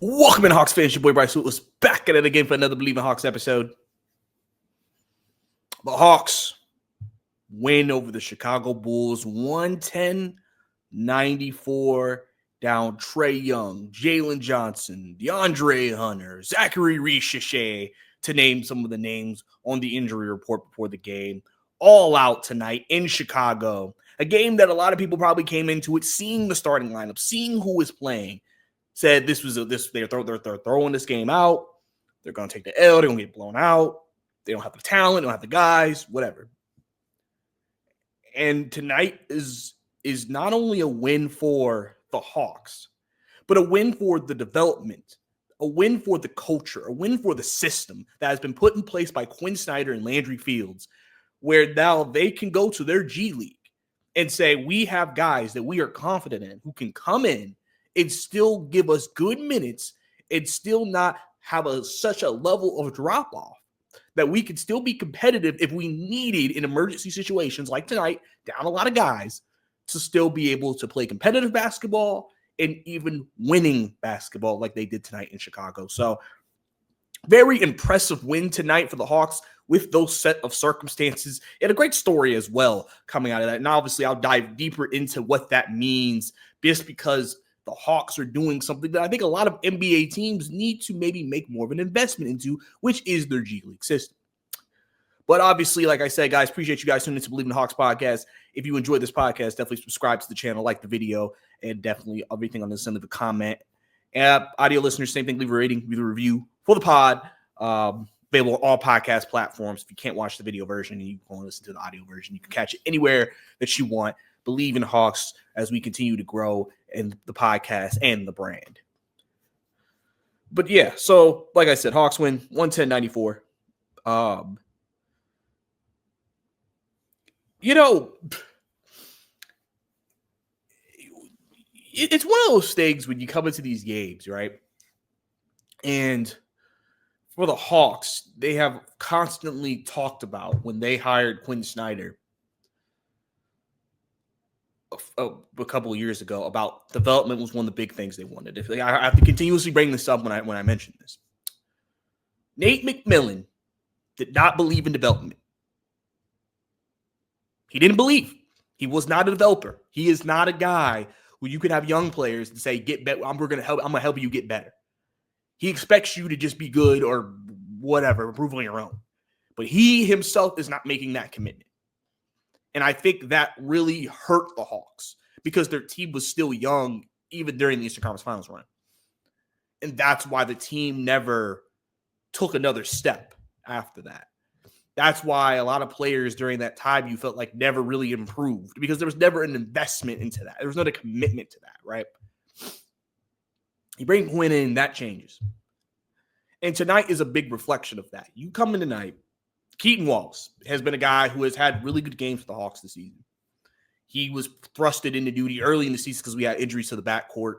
Welcome in, Hawks fans. Your boy Bryce Wallace back at it again for another Believe in Hawks episode. The Hawks win over the Chicago Bulls 110-94, down Trae Young, Jalen Johnson, DeAndre Hunter, Zachary Richeche, to name some of the names on the injury report before the game. All out tonight in Chicago. A game that a lot of people probably came into it seeing the starting lineup, seeing who was playing. Said they're throwing this game out. They're going to take the L. They're going to get blown out. They don't have the talent. They don't have the guys, whatever. And tonight is not only a win for the Hawks, but a win for the development, a win for the culture, a win for the system that has been put in place by Quinn Snyder and Landry Fields, where now they can go to their G League and say, we have guys that we are confident in who can come in and still give us good minutes and still not have such a level of drop-off that we could still be competitive if we needed in emergency situations like tonight, down a lot of guys, to still be able to play competitive basketball and even winning basketball like they did tonight in Chicago. So very impressive win tonight for the Hawks with those set of circumstances, and a great story as well coming out of that. And obviously I'll dive deeper into what that means, just because the Hawks are doing something that I think a lot of NBA teams need to maybe make more of an investment into, which is their G League system. But obviously, like I said, guys, appreciate you guys tuning in to Believe in the Hawks podcast. If you enjoyed this podcast, definitely subscribe to the channel, like the video, and definitely everything on this end, leave a comment. And audio listeners, same thing, leave a rating, leave a review for the pod. Available on all podcast platforms. If you can't watch the video version, you can listen to the audio version. You can catch it anywhere that you want. Believe in Hawks as we continue to grow in the podcast and the brand. But yeah, so like I said, Hawks win 110-94. It's one of those things when you come into these games, right? And for the Hawks, they have constantly talked about when they hired Quinn Snyder a couple of years ago about development was one of the big things they wanted. I have to continuously bring this up when I mention this. Nate McMillan did not believe in development. He didn't believe. He was not a developer. He is not a guy who you can have young players and say, "Get better. I'm going to help you get better." He expects you to just be good or whatever, improve on your own. But he himself is not making that commitment. And I think that really hurt the Hawks because their team was still young even during the Eastern Conference Finals run. And that's why the team never took another step after that. That's why a lot of players during that time you felt like never really improved because there was never an investment into that. There was not a commitment to that, right? You bring Quinn in, that changes. And tonight is a big reflection of that. You come in tonight, Keaton Wallace has been a guy who has had really good games for the Hawks this season. He was thrusted into duty early in the season because we had injuries to the backcourt.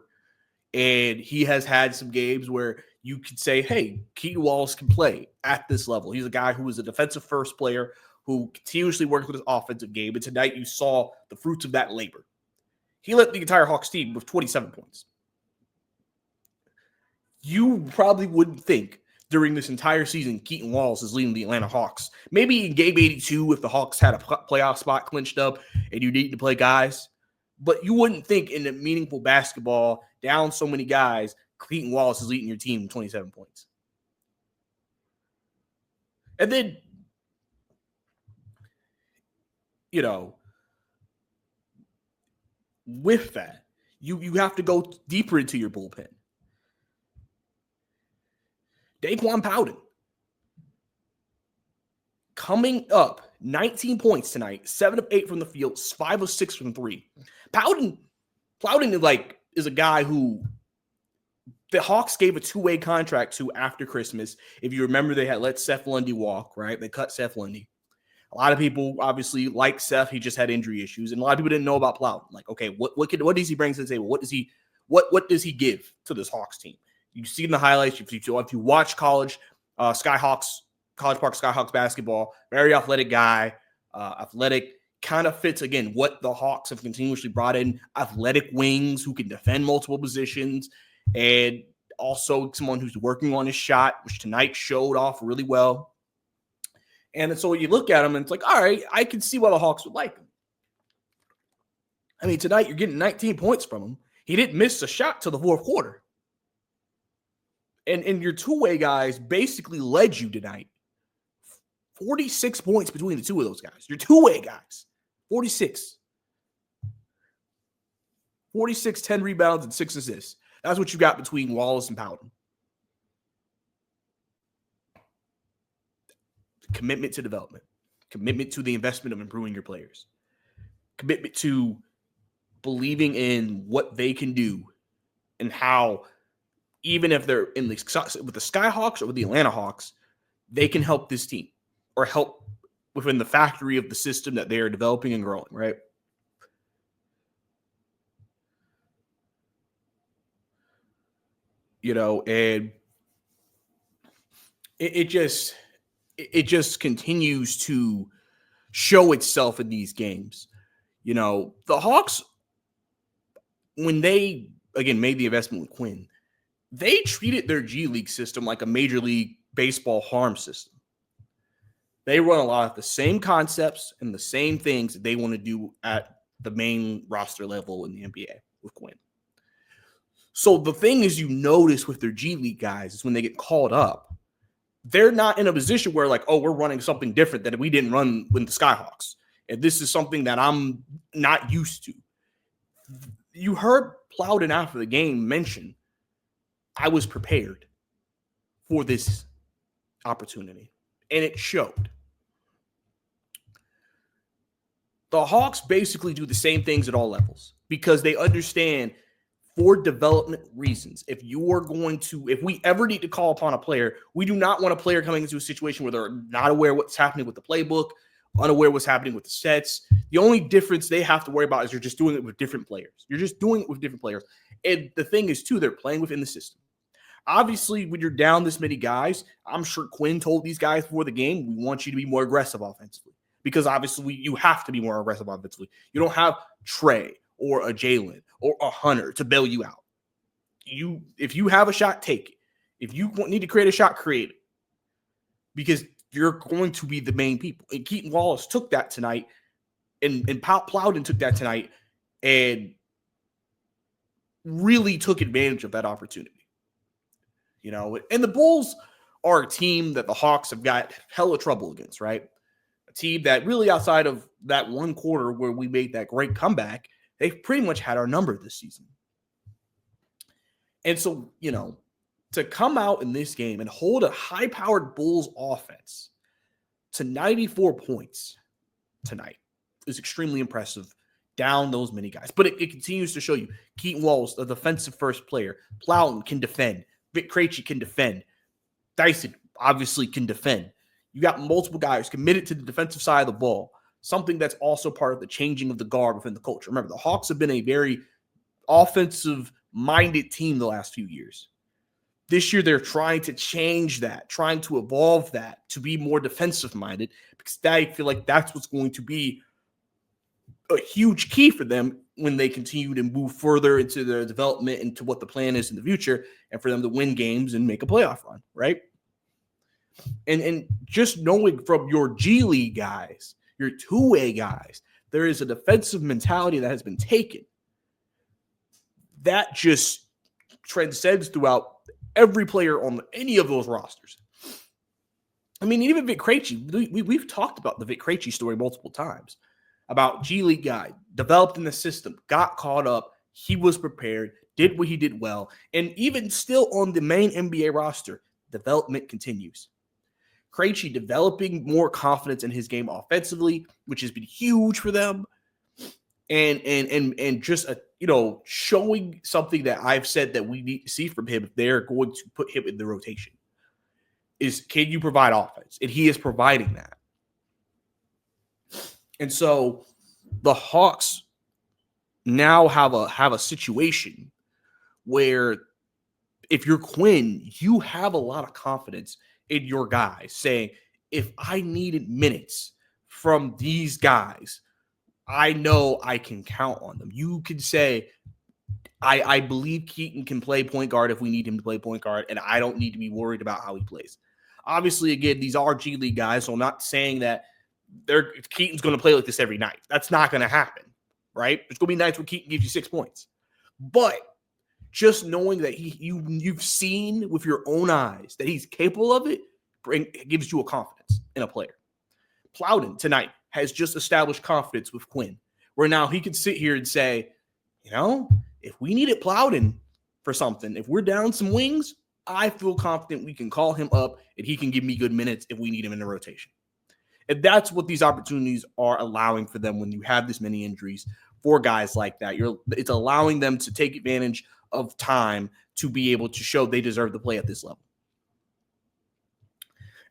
And he has had some games where you could say, hey, Keaton Wallace can play at this level. He's a guy who is a defensive first player who continuously works with his offensive game. And tonight you saw the fruits of that labor. He led the entire Hawks team with 27 points. You probably wouldn't think during this entire season Keaton Wallace is leading the Atlanta Hawks. Maybe in game 82 if the Hawks had a playoff spot clinched up and you need to play guys. But you wouldn't think in a meaningful basketball, down so many guys, Keaton Wallace is leading your team with 27 points. And then, with that, you have to go deeper into your bullpen. Dayquan Plowden coming up 19 points tonight, 7 of 8 from the field, 5 of 6 from 3. Plowden is a guy who the Hawks gave a two-way contract to after Christmas. If you remember, they had let Seth Lundy walk, right? They cut Seth Lundy. A lot of people obviously like Seth. He just had injury issues, and a lot of people didn't know about Plowden. Like, okay, what does he bring to the table? What does he give to this Hawks team? You see in the highlights, if you watch college Park Skyhawks basketball, very athletic guy, athletic, kind of fits, again, what the Hawks have continuously brought in, athletic wings who can defend multiple positions. And also someone who's working on his shot, which tonight showed off really well. And so you look at him and it's like, all right, I can see why the Hawks would like him. I mean, tonight you're getting 19 points from him. He didn't miss a shot till the fourth quarter. And your two-way guys basically led you tonight. 46 points between the two of those guys. Your two-way guys. 46. 46, 10 rebounds, and 6 assists. That's what you got between Wallace and Plowden. Commitment to development. Commitment to the investment of improving your players. Commitment to believing in what they can do and how, even if they're in with the Skyhawks or with the Atlanta Hawks, they can help this team or help within the factory of the system that they are developing and growing, right? You know, and it just continues to show itself in these games. You know, the Hawks, when they, again, made the investment with Quinn, they treated their G League system like a Major League Baseball farm system. They run a lot of the same concepts and the same things that they want to do at the main roster level in the NBA with Quinn. So the thing is, you notice with their G League guys is when they get called up, they're not in a position where like, oh, we're running something different that we didn't run with the Skyhawks. And this is something that I'm not used to. You heard Plowden after the game mention, I was prepared for this opportunity. And it showed. The Hawks basically do the same things at all levels because they understand for development reasons, if we ever need to call upon a player, we do not want a player coming into a situation where they're not aware what's happening with the playbook, unaware what's happening with the sets. The only difference they have to worry about is you're just doing it with different players. You're just doing it with different players. And the thing is, too, they're playing within the system. Obviously, when you're down this many guys, I'm sure Quinn told these guys before the game, we want you to be more aggressive offensively. Because obviously, you have to be more aggressive offensively. You don't have Trey or a Jalen or a Hunter to bail you out. If you have a shot, take it. If you need to create a shot, create it. Because you're going to be the main people. And Keaton Wallace took that tonight, and Plowden took that tonight, and really took advantage of that opportunity. You know, and the Bulls are a team that the Hawks have got hella trouble against, right? A team that really, outside of that one quarter where we made that great comeback, they've pretty much had our number this season. And so, you know, to come out in this game and hold a high-powered Bulls offense to 94 points tonight is extremely impressive, down those many guys. But it continues to show you Keaton Wallace, a defensive first player. Plowden can defend. Vic Krejci can defend. Dyson obviously can defend. You got multiple guys committed to the defensive side of the ball, something that's also part of the changing of the guard within the culture. Remember, the Hawks have been a very offensive-minded team the last few years. This year, they're trying to change that, trying to evolve that to be more defensive-minded, because I feel like that's what's going to be a huge key for them when they continue to move further into their development, into what the plan is in the future, and for them to win games and make a playoff run, right? And just knowing from your G League guys, your two-way guys, there is a defensive mentality that has been taken that just transcends throughout every player on any of those rosters. I mean, even Vic Krejci, we've talked about the Vic Krejci story multiple times about G League guy, developed in the system, got caught up, he was prepared, did what he did well, and even still on the main NBA roster, development continues. Krejci developing more confidence in his game offensively, which has been huge for them, and just showing something that I've said that we need to see from him if they're going to put him in the rotation is, can you provide offense? And he is providing that. And so the Hawks now have a situation where if you're Quinn, you have a lot of confidence in your guys saying, if I needed minutes from these guys, I know I can count on them. You can say, I believe Keaton can play point guard if we need him to play point guard, and I don't need to be worried about how he plays. Obviously, again, these are G League guys, so I'm not saying that Keaton's going to play like this every night. That's not going to happen, right? There's going to be nights where Keaton gives you 6 points. But just knowing that you've seen with your own eyes that he's capable of it gives you a confidence in a player. Plowden tonight has just established confidence with Quinn, where now he can sit here and say, if we needed Plowden for something, if we're down some wings, I feel confident we can call him up and he can give me good minutes if we need him in the rotation. And that's what these opportunities are allowing for them when you have this many injuries for guys like that. It's allowing them to take advantage of time to be able to show they deserve to play at this level.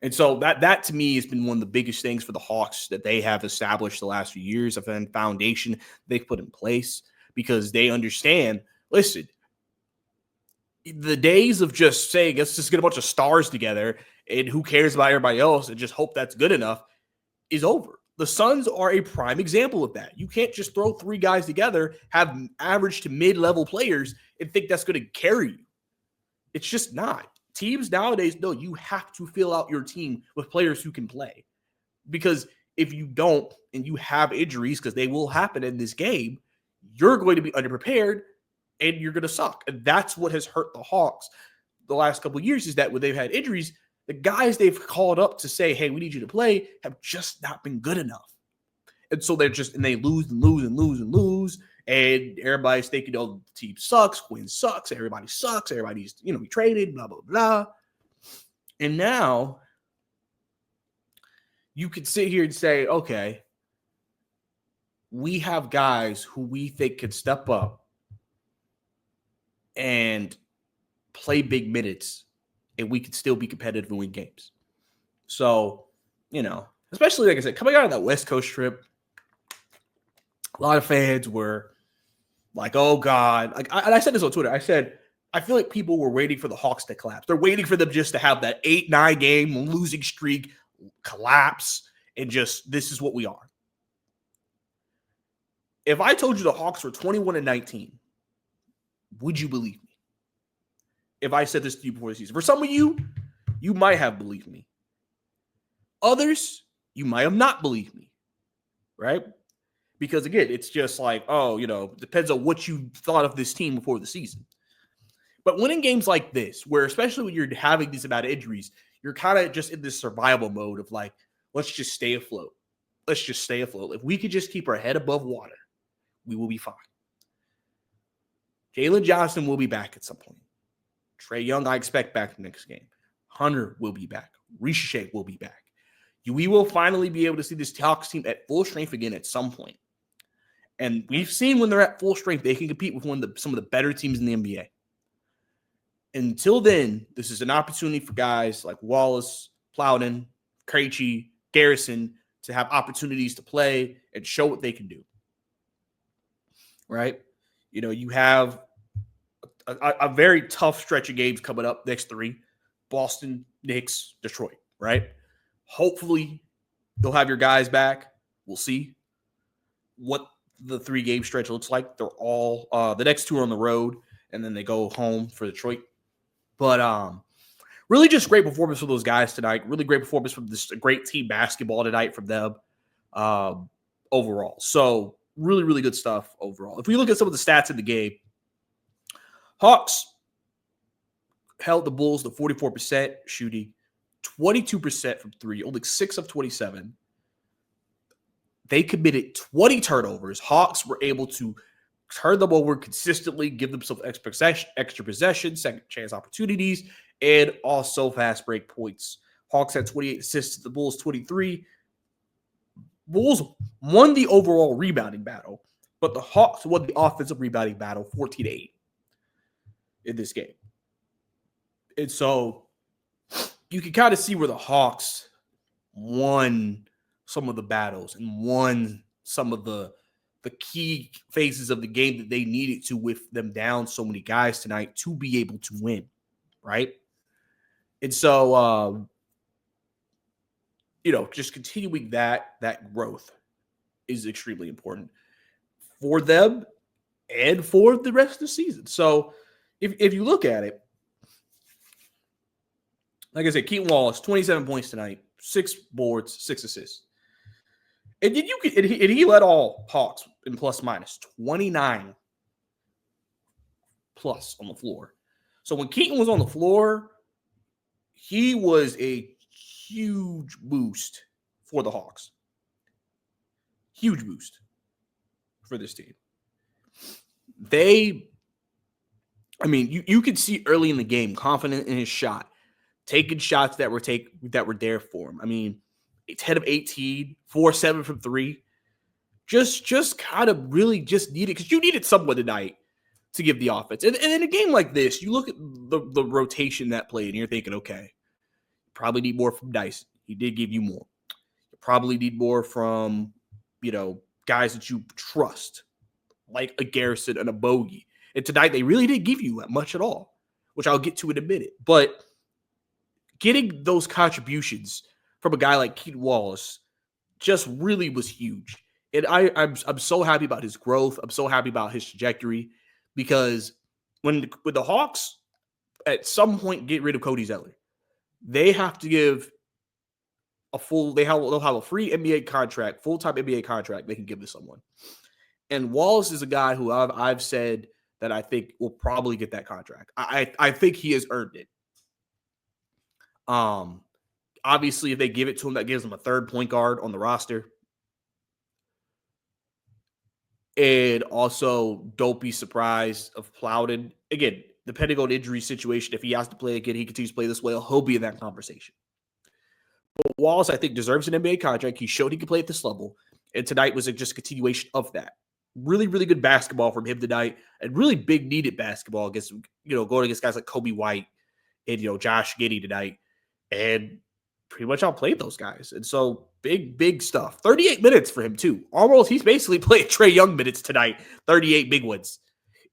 And so that to me has been one of the biggest things for the Hawks that they have established the last few years of a foundation they've put in place, because they understand, listen, the days of just saying, let's just get a bunch of stars together and who cares about everybody else and just hope that's good enough is over. The Suns are a prime example of that. You can't just throw 3 guys together, have average to mid-level players, and think that's going to carry you. It's just not. Teams nowadays, no, you have to fill out your team with players who can play. Because if you don't and you have injuries, because they will happen in this game, you're going to be underprepared and you're going to suck. And that's what has hurt the Hawks the last couple of years, is that when they've had injuries, the guys they've called up to say, hey, we need you to play, have just not been good enough. And so they lose and lose and lose and lose. And everybody's thinking, oh, the team sucks, Quinn sucks, everybody sucks, everybody's, be traded, blah, blah, blah. And now you can sit here and say, okay, we have guys who we think can step up and play big minutes, and we could still be competitive and win games. So, especially, like I said, coming out of that West Coast trip, a lot of fans were like, oh, God. I said this on Twitter. I said, I feel like people were waiting for the Hawks to collapse. They're waiting for them just to have that 8-9 game losing streak collapse and just, this is what we are. If I told you the Hawks were 21-19, would you believe me? If I said this to you before the season. For some of you, you might have believed me. Others, you might have not believed me, right? Because, again, it's just like, depends on what you thought of this team before the season. But winning games like this, where especially when you're having these amount of injuries, you're kind of just in this survival mode of like, let's just stay afloat. Let's just stay afloat. If we could just keep our head above water, we will be fine. Jalen Johnson will be back at some point. Trae Young, I expect back the next game. Hunter will be back. Ricochet will be back. We will finally be able to see this Hawks team at full strength again at some point. And we've seen when they're at full strength, they can compete with some of the better teams in the NBA. Until then, this is an opportunity for guys like Wallace, Plowden, Krejci, Garrison to have opportunities to play and show what they can do. Right? You have a very tough stretch of games coming up next 3. Boston, Knicks, Detroit, right? Hopefully, you'll have your guys back. We'll see what the 3-game stretch looks like. They're all the next 2 are on the road, and then they go home for Detroit. But really just great performance for those guys tonight. Really great performance from this great team basketball tonight from them overall. So really, really good stuff overall. If we look at some of the stats in the game, Hawks held the Bulls to 44% shooting, 22% from 3, only 6 of 27. They committed 20 turnovers. Hawks were able to turn them over consistently, give themselves extra possession, second chance opportunities, and also fast break points. Hawks had 28 assists to the Bulls 23. Bulls won the overall rebounding battle, but the Hawks won the offensive rebounding battle 14-8 in this game. And so you can kind of see where the Hawks won some of the battles and won some of the key phases of the game that they needed to, with them down so many guys tonight, to be able to win, right? And so, just continuing that growth is extremely important for them. and for the rest of the season. So if you look at it, like I said, Keaton Wallace, 27 points tonight, 6 boards, 6 assists. And then he led all Hawks in plus minus 29 plus on the floor. So when Keaton was on the floor, he was a huge boost for the Hawks. Huge boost for this team. You could see early in the game, confident in his shot, taking shots that were there for him. I mean, 10 of 18, 4-7 from 3. Just kind of really just needed, because you needed someone tonight to give the offense. And in a game like this, you look at the rotation that played, and you're thinking, okay, probably need more from Dyson. He did give you more. You probably need more from, guys that you trust, like a Garrison and a Bogey. And tonight, they really didn't give you that much at all, which I'll get to in a minute. But getting those contributions from a guy like Keaton Wallace just really was huge. And I'm so happy about his growth. I'm so happy about his trajectory, because when the Hawks at some point get rid of Cody Zeller, they have to give they'll have a free NBA contract, full-time NBA contract they can give to someone. And Wallace is a guy who I've said that I think will probably get that contract. I think he has earned it. Obviously, if they give it to him, that gives him a third point guard on the roster. And also, don't be surprised of Plowden. Again, depending on injury situation, if he has to play again, he continues to play this well, he'll be in that conversation. But Wallace, I think, deserves an NBA contract. He showed he could play at this level. And tonight was just a continuation of that. Really, really good basketball from him tonight, and really big needed basketball against, going against guys like Kobe White and, Josh Giddey tonight. And pretty much outplayed those guys. And so big stuff. 38 minutes for him too. Almost, he's basically played Trae Young minutes tonight. 38 big ones.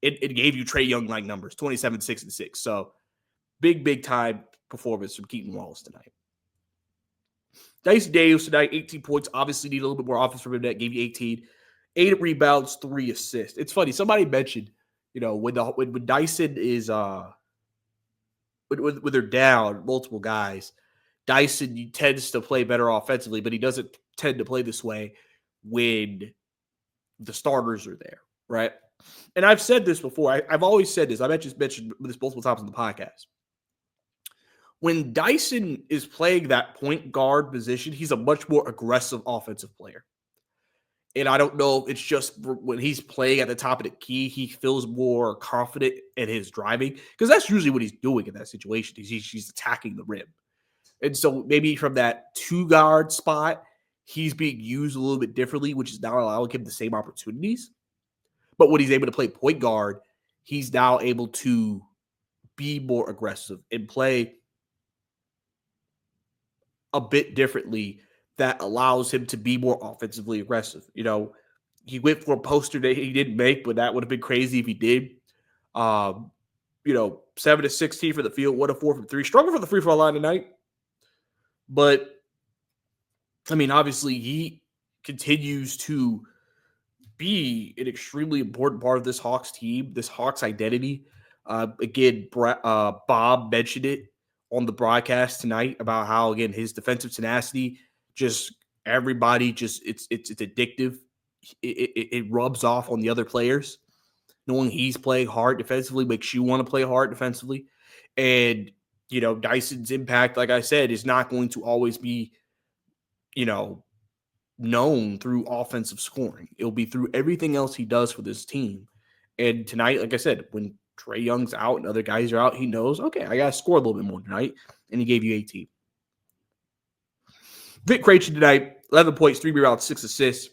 It gave you Trae Young like numbers, 27, 6, and 6. So big time performance from Keaton Wallace tonight. Dyson Daniels tonight, 18 points. Obviously need a little bit more offense from him. That gave you 18. 8 rebounds, 3 assists. It's funny. Somebody mentioned, when Dyson is when they're down multiple guys, Dyson tends to play better offensively, but he doesn't tend to play this way when the starters are there, right? And I've said this before. I've always said this. I've just mentioned this multiple times on the podcast. When Dyson is playing that point guard position, he's a much more aggressive offensive player. And I don't know if it's just when he's playing at the top of the key, he feels more confident in his driving, because that's usually what he's doing in that situation. He's attacking the rim. And so maybe from that 2-guard spot, he's being used a little bit differently, which is now allowing him the same opportunities. But when he's able to play point guard, he's now able to be more aggressive and play a bit differently that allows him to be more offensively aggressive. He went for a poster that he didn't make, but that would have been crazy if he did. 7 of 16 for the field, 1 of 4 from 3. Struggled for the free throw line tonight. But, obviously, he continues to be an extremely important part of this Hawks team, this Hawks identity. Again, Bob mentioned it on the broadcast tonight about how, again, his defensive tenacity, just everybody, it's addictive. It rubs off on the other players. Knowing he's playing hard defensively makes you want to play hard defensively. And, Dyson's impact, like I said, is not going to always be, known through offensive scoring. It'll be through everything else he does for this team. And tonight, like I said, when Trae Young's out and other guys are out, he knows, okay, I got to score a little bit more tonight. And he gave you 18. Vic Krejci tonight, 11 points, 3 rebounds, 6 assists.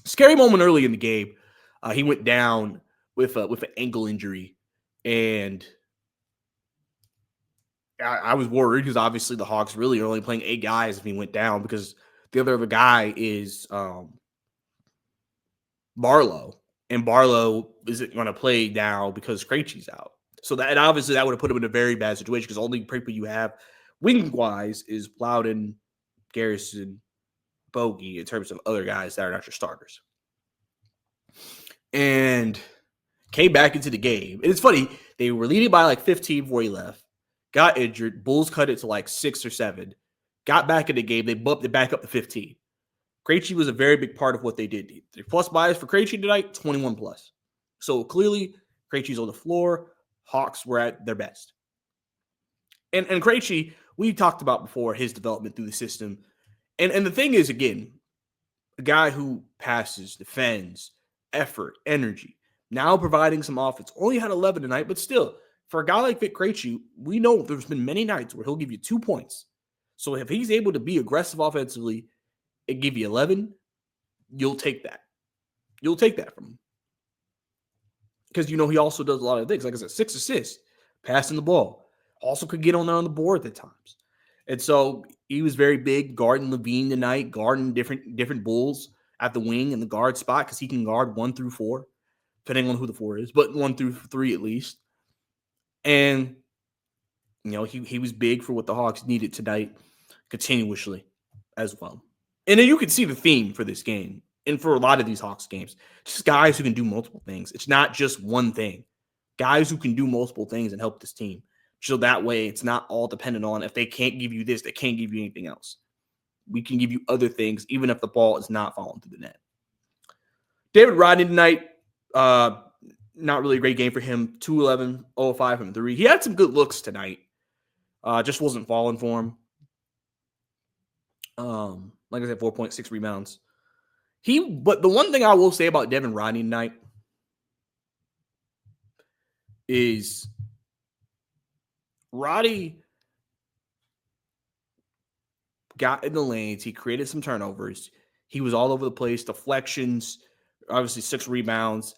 Scary moment early in the game. He went down with an ankle injury. And I was worried, because obviously the Hawks really are only playing 8 guys if he went down, because the other guy is Barlow. And Barlow isn't going to play now because Krejci's out. So that obviously that would have put him in a very bad situation, because the only people you have wing-wise is Plowden, Garrison, Bogey, in terms of other guys that are not your starters. and came back into the game. And it's funny, they were leading by like 15 before he left, got injured. Bulls cut it to like 6 or 7, got back in the game. They bumped it back up to 15. Krejci was a very big part of what they did. The plus bias for Krejci tonight, 21 plus. So clearly, Krejci's on the floor. Hawks were at their best. And Krejci, we talked about before his development through the system. And the thing is, again, a guy who passes, defends, effort, energy, now providing some offense. Only had 11 tonight, but still, for a guy like Vic Krejci, we know there's been many nights where he'll give you 2 points. So if he's able to be aggressive offensively and give you 11, you'll take that. You'll take that from him. Because, he also does a lot of things. Like I said, 6 assists, passing the ball. Also could get on there on the board at times. And so he was very big guarding Levine tonight, guarding different Bulls at the wing and the guard spot because he can guard 1 through 4, depending on who the 4 is, but 1 through 3 at least. And, he was big for what the Hawks needed tonight continuously as well. And then you can see the theme for this game and for a lot of these Hawks games. Just guys who can do multiple things. It's not just one thing. Guys who can do multiple things and help this team. So that way it's not all dependent on if they can't give you this, they can't give you anything else. We can give you other things even if the ball is not falling through the net. David Rodney tonight, not really a great game for him. 2-11, 0-5 from 3. He had some good looks tonight. Just wasn't falling for him. Like I said, 4.6 rebounds. But the one thing I will say about Devin Rodney tonight is Roddy got in the lanes. He created some turnovers. He was all over the place. Deflections, obviously 6 rebounds.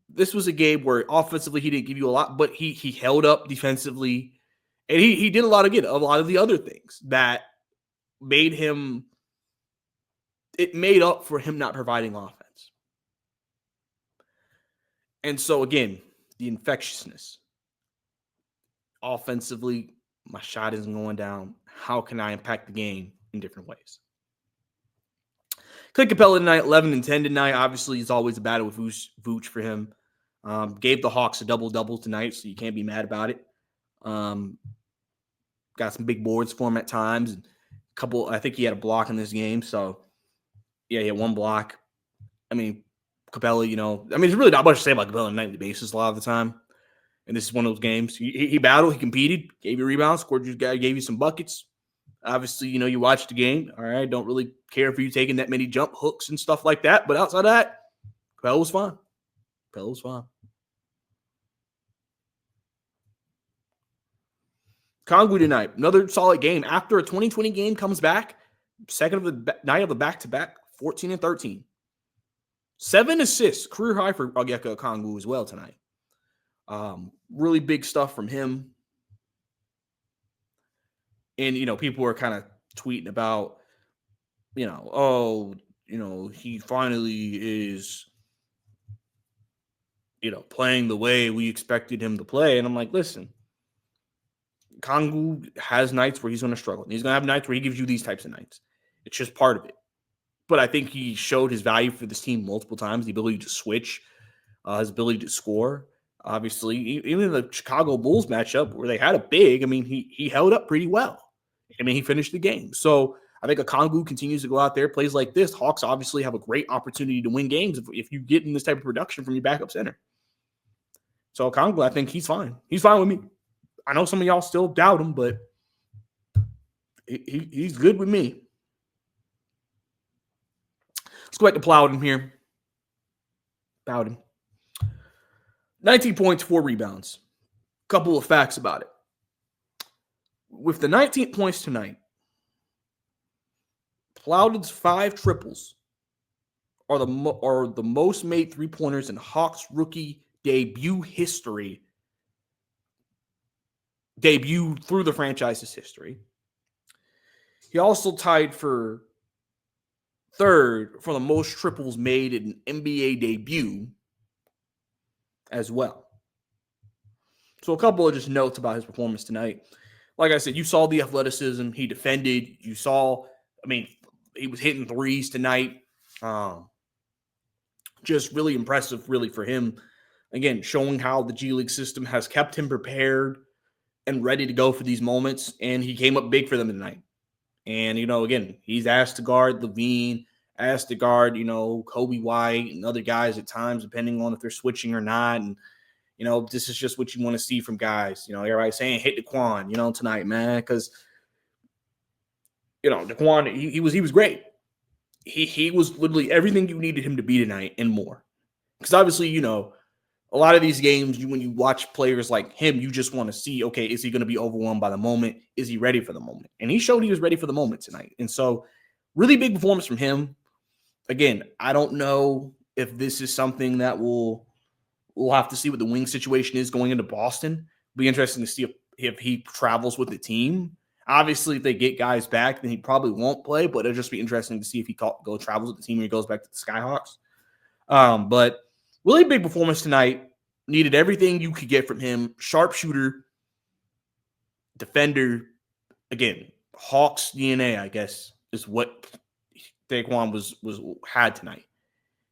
This was a game where offensively he didn't give you a lot, but he held up defensively. And he did a lot of the other things that made him – it made up for him not providing offense. And so, again, the infectiousness. Offensively, my shot isn't going down. How can I impact the game in different ways? Clint Capella tonight, 11 and 10 tonight. Obviously, it's always a battle with Vooch for him. Gave the Hawks a double-double tonight, so you can't be mad about it. Got some big boards for him at times. I think he had a block in this game, so yeah, he had 1 block. I mean, Capella, there's really not much to say about Capella on a nightly basis a lot of the time. And this is one of those games. He battled, he competed, gave you rebounds, gave you some buckets. Obviously, you watched the game. All right, don't really care for you taking that many jump hooks and stuff like that. But outside of that, Capella was fine. Kongu tonight, another solid game. After a 2020 game comes back, second of the night of a back-to-back, 14 and 13. 7 assists, career high for Onyeka Okongwu as well tonight. Really big stuff from him. And, people were kind of tweeting about, he finally is, playing the way we expected him to play. And I'm like, listen, Kongu has nights where he's going to struggle. And he's going to have nights where he gives you these types of nights. It's just part of it. But I think he showed his value for this team multiple times, the ability to switch, his ability to score. Obviously, even in the Chicago Bulls matchup where they had a big, he held up pretty well. He finished the game. So I think Okongwu continues to go out there, plays like this. Hawks obviously have a great opportunity to win games if you get in this type of production from your backup center. So Okongwu, I think he's fine. He's fine with me. I know some of y'all still doubt him, but he's good with me. Let's go back to Plowden here. Plowden. 19 points, 4 rebounds. Couple of facts about it. With the 19 points tonight, Plowden's 5 triples are the most made 3-pointers in Hawks rookie debut history. Debut through the franchise's history. He also tied for 3rd for the most triples made in an NBA debut as well. So a couple of just notes about his performance tonight. Like I said, you saw the athleticism. He defended. You saw, he was hitting threes tonight. Just really impressive, really, for him. Again, showing how the G League system has kept him prepared and ready to go for these moments. And he came up big for them tonight. And, again, he's asked to guard Levine, asked to guard, Kobe White and other guys at times, depending on if they're switching or not. And, this is just what you want to see from guys. Everybody's saying, hit Dayquan, tonight, man. Because, Dayquan, he was great. He was literally everything you needed him to be tonight and more. Because obviously, a lot of these games, when you watch players like him, you just want to see, okay, is he going to be overwhelmed by the moment? Is he ready for the moment? And he showed he was ready for the moment tonight. And so, really big performance from him. Again, I don't know if this is something that we'll have to see what the wing situation is going into Boston. It'll be interesting to see if he travels with the team. Obviously, if they get guys back, then he probably won't play, but it'll just be interesting to see if he travels with the team or he goes back to the Skyhawks. But really big performance tonight. Needed everything you could get from him. Sharpshooter, defender. Again, Hawks DNA, I guess, is what Daeqwon had tonight.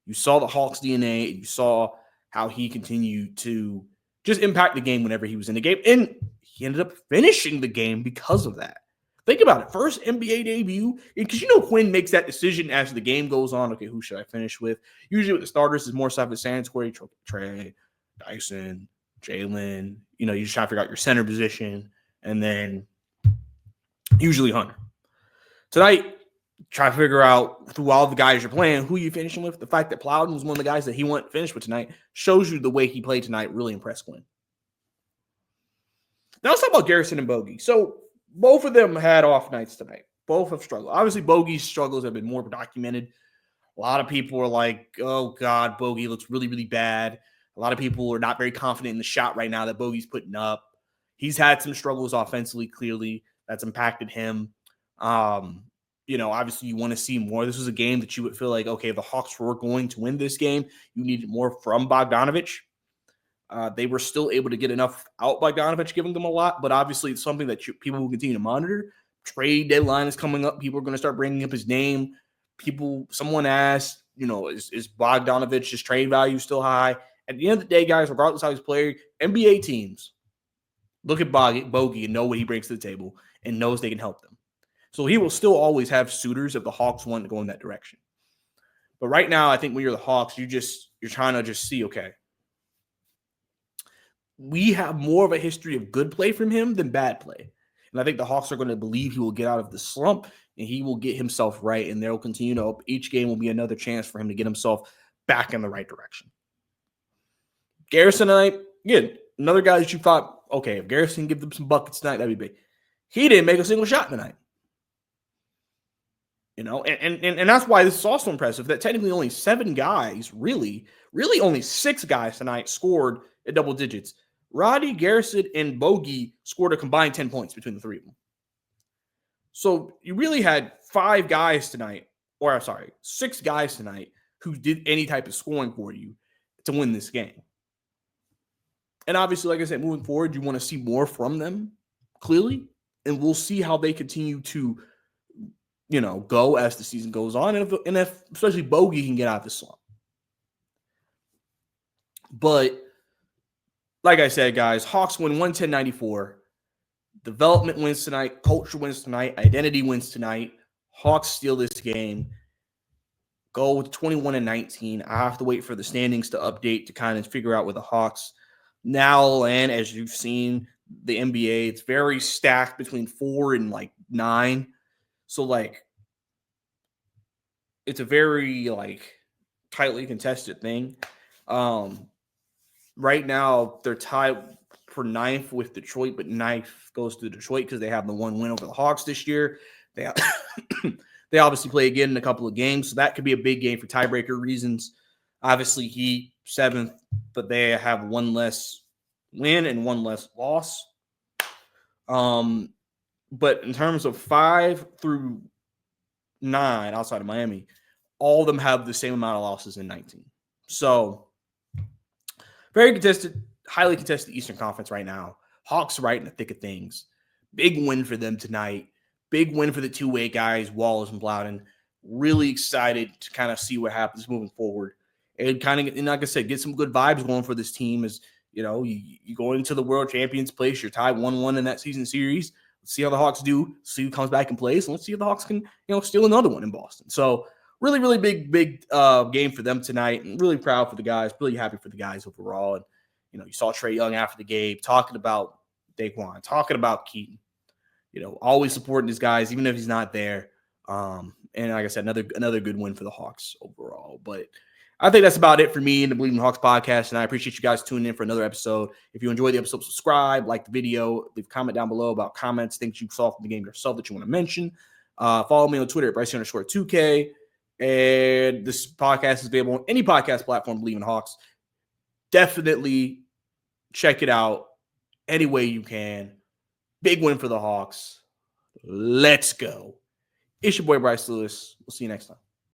You saw the Hawks DNA, and you saw how he continued to just impact the game whenever he was in the game. And he ended up finishing the game because of that. Think about it. First NBA debut. Because Quinn makes that decision as the game goes on. Okay, who should I finish with? Usually with the starters is more self-explanatory. Trey, Dyson, Jalen. You just try to figure out your center position. And then usually Hunter. Tonight, try to figure out through all the guys you're playing, who you finishing with. The fact that Plowden was one of the guys that he wanted to finish with tonight shows you the way he played tonight really impressed Quinn. Now let's talk about Garrison and Bogey. So both of them had off nights tonight. Both have struggled. Obviously, Bogey's struggles have been more documented. A lot of people are like, oh, God, Bogey looks really, really bad. A lot of people are not very confident in the shot right now that Bogey's putting up. He's had some struggles offensively, clearly. That's impacted him. Obviously you want to see more. This was a game that you would feel like, okay, if the Hawks were going to win this game, you needed more from Bogdanovich. They were still able to get enough out Bogdanovich, giving them a lot, but obviously it's something that people will continue to monitor. Trade deadline is coming up. People are going to start bringing up his name. Someone asked, is Bogdanovich's trade value still high? At the end of the day, guys, regardless of how he's played, NBA teams look at Bogey and know what he brings to the table and knows they can help them. So he will still always have suitors if the Hawks want to go in that direction. But right now, I think when you're the Hawks, you're trying to just see, okay, we have more of a history of good play from him than bad play. And I think the Hawks are going to believe he will get out of the slump and he will get himself right. And they'll continue to, each game will be another chance for him to get himself back in the right direction. Garrison tonight, again, another guy that you thought, okay, if Garrison can give them some buckets tonight, that'd be big. He didn't make a single shot tonight. And that's why this is also impressive that technically only 7 guys, really only 6 guys tonight scored at double digits. Roddy, Garrison, and Bogey scored a combined 10 points between the 3 of them. So you really had 6 guys tonight who did any type of scoring for you to win this game. And obviously, like I said, moving forward, you want to see more from them, clearly. And we'll see how they continue to go as the season goes on, and if especially Bogey can get out of the slump. But like I said, guys, Hawks win 110-94. Development wins tonight. Culture wins tonight. Identity wins tonight. Hawks steal this game. Go with 21-19. I have to wait for the standings to update to kind of figure out where the Hawks now land. As you've seen, the NBA, it's very stacked between 4 and 9. So, it's a very, tightly contested thing. Right now, they're tied for 9th with Detroit, but 9th goes to Detroit because they have the 1 win over the Hawks this year. They they obviously play again in a couple of games, so that could be a big game for tiebreaker reasons. Obviously, Heat 7th, but they have 1 less win and 1 less loss. But in terms of 5 through 9 outside of Miami, all of them have the same amount of losses in 19. So very contested, highly contested Eastern Conference right now. Hawks right in the thick of things. Big win for them tonight. Big win for the two-way guys, Wallace and Plowden. Really excited to kind of see what happens moving forward. and kind of, and like I said, get some good vibes going for this team. As you know, you go into the World Champions place, you're tied 1-1 in that season series. Let's see how the Hawks do. See who comes back in place, and let's see if the Hawks can, steal another one in Boston. So really, really big game for them tonight, and really proud for the guys. Really happy for the guys overall. And you saw Trae Young after the game talking about Dayquan, talking about Keaton. Always supporting these guys, even if he's not there. And like I said, another good win for the Hawks overall. But I think that's about it for me in the Believe in Hawks podcast. And I appreciate you guys tuning in for another episode. If you enjoyed the episode, subscribe, like the video, leave a comment down below about comments, things you saw from the game yourself that you want to mention. Follow me on Twitter at Bryce_2K. And this podcast is available on any podcast platform, Believe in Hawks. Definitely check it out any way you can. Big win for the Hawks. Let's go. It's your boy, Bryce Lewis. We'll see you next time.